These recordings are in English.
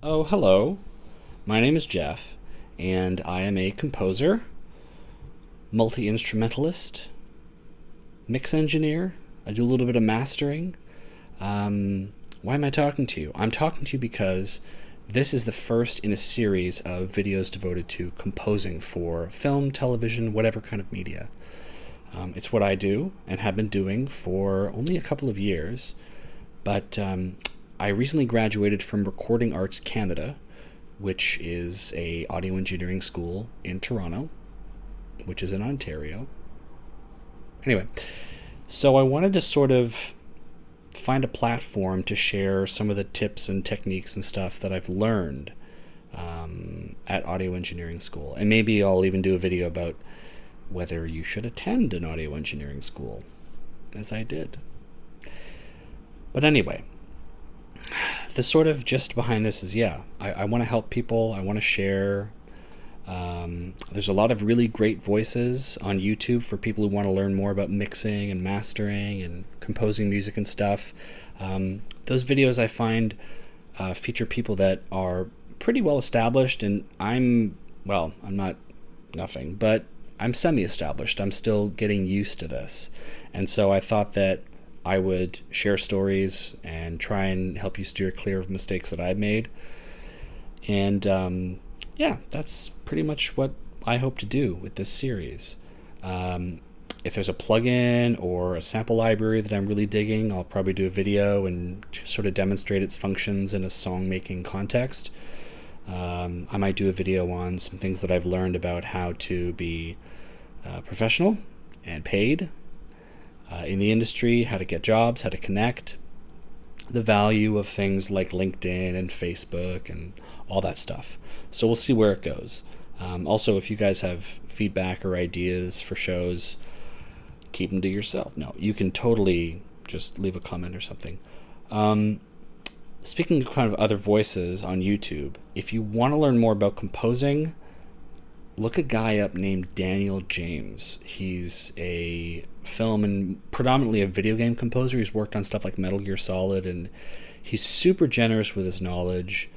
Oh, hello. My name is Geoff, and I am a composer, multi instrumentalist, mix engineer. I do a little bit of mastering. Why am I talking to you? I'm talking to you because this is the first in a series of videos devoted to composing for film, television, whatever kind of media. It's what I do and have been doing for only a couple of years, but I recently graduated from Recording Arts Canada, which is a audio engineering school in Toronto, which is in Ontario. Anyway, so I wanted to sort of find a platform to share some of the tips and techniques and stuff that I've learned at audio engineering school. And maybe I'll even do a video about whether you should attend an audio engineering school, as I did. But anyway, the sort of gist behind this is, I want to help people. I want to share. There's a lot of really great voices on YouTube for people who want to learn more about mixing and mastering and composing music and stuff. Those videos I find feature people that are pretty well established, and I'm not nothing, but I'm semi-established. I'm still getting used to this. And so I thought that I would share stories and try and help you steer clear of mistakes that I've made. And that's pretty much what I hope to do with this series. If there's a plugin or a sample library that I'm really digging, I'll probably do a video and sort of demonstrate its functions in a song-making context. I might do a video on some things that I've learned about how to be professional and paid in the industry, how to get jobs, how to connect, the value of things like LinkedIn and Facebook and all that stuff. So we'll see where it goes. Also, if you guys have feedback or ideas for shows, keep them to yourself. No, you can totally just leave a comment or something. Speaking of kind of other voices on YouTube, if you want to learn more about composing, look a guy up named Daniel James. He's a film and predominantly a video game composer. He's worked on stuff like Metal Gear Solid, and he's super generous with his knowledge,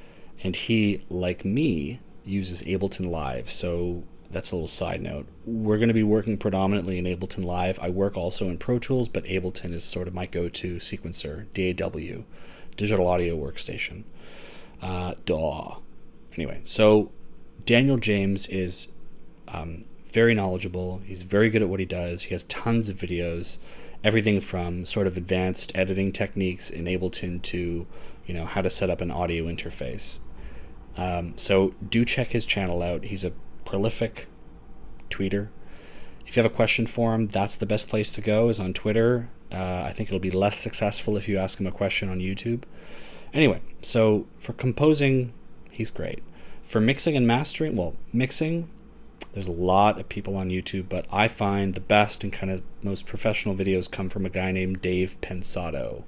and he, like me, uses Ableton Live. So that's a little side note. We're going to be working predominantly in Ableton Live. I work also in Pro Tools, but Ableton is sort of my go-to sequencer, DAW, Digital Audio Workstation. DAW. Anyway, so Daniel James is very knowledgeable. He's very good at what he does. He has tons of videos, everything from sort of advanced editing techniques in Ableton to, how to set up an audio interface. So do check his channel out. He's a prolific tweeter. If you have a question for him, that's the best place to go, is on Twitter. I think it'll be less successful if you ask him a question on YouTube. Anyway, so for composing, he's great. For mixing and mastering, mixing, there's a lot of people on YouTube, but I find the best and kind of most professional videos come from a guy named Dave Pensato.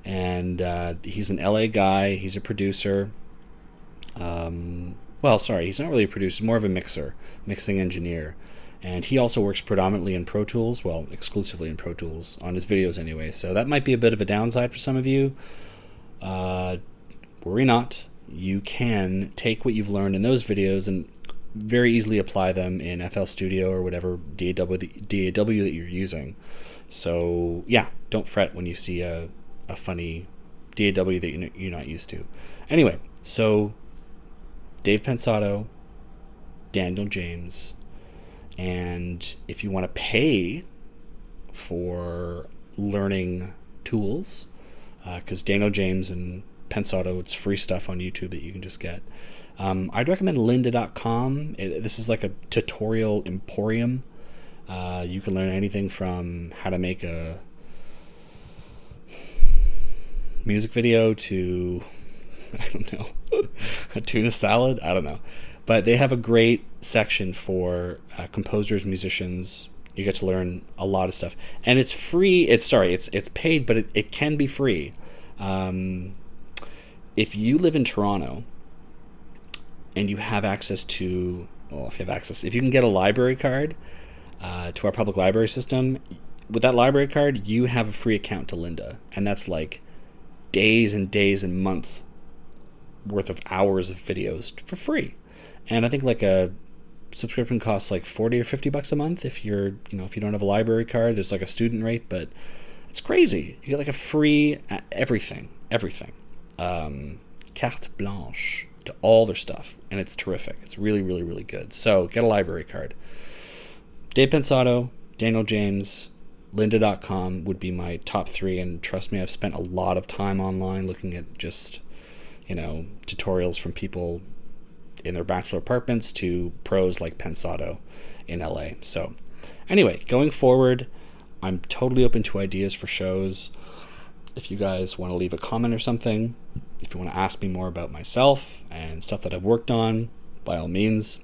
And he's an LA guy. He's a producer. He's not really a producer, more of a mixing engineer. And he also works predominantly in Pro Tools, exclusively in Pro Tools, on his videos anyway. So that might be a bit of a downside for some of you. Worry not. You can take what you've learned in those videos and very easily apply them in FL Studio or whatever DAW that you're using. So don't fret when you see a funny DAW that you're not used to. Anyway, so Dave Pensato, Daniel James, and if you want to pay for learning tools, because Daniel James and Pensato, it's free stuff on YouTube that you can just get. I'd recommend lynda.com. This is like a tutorial emporium. You can learn anything from how to make a music video to, I don't know, a tuna salad? I don't know. But they have a great section for composers, musicians. You get to learn a lot of stuff. And it's free. It's paid, but it can be free. If you live in Toronto and you have access to, if you can get a library card to our public library system, with that library card, you have a free account to Lynda. And that's like days and days and months worth of hours of videos for free. And I think like a subscription costs like 40 or 50 bucks a month if you're, if you don't have a library card. There's like a student rate, but it's crazy. You get like a free everything. Carte blanche to all their stuff, and it's terrific. It's really, really, really good. So get a library card. Dave Pensato, Daniel James, lynda.com would be my top 3, and trust me, I've spent a lot of time online looking at just, tutorials from people in their bachelor apartments to pros like Pensato in LA. So anyway, going forward, I'm totally open to ideas for shows. If you guys want to leave a comment or something, if you want to ask me more about myself and stuff that I've worked on, by all means.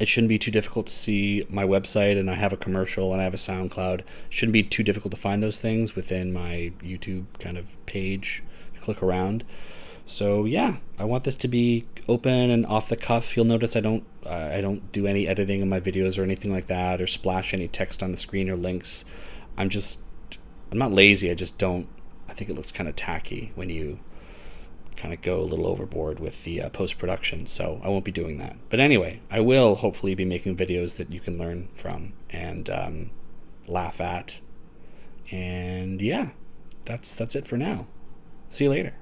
It shouldn't be too difficult to see my website, and I have a commercial and I have a SoundCloud. It shouldn't be too difficult to find those things within my YouTube kind of page. Click around. So yeah, I want this to be open and off the cuff. You'll notice I don't do any editing in my videos or anything like that, or splash any text on the screen or links. I'm not lazy. I just don't. I think it looks kind of tacky when you kind of go a little overboard with the post-production, so I won't be doing that. But anyway, I will hopefully be making videos that you can learn from and laugh at. And yeah, that's it for now. See you later.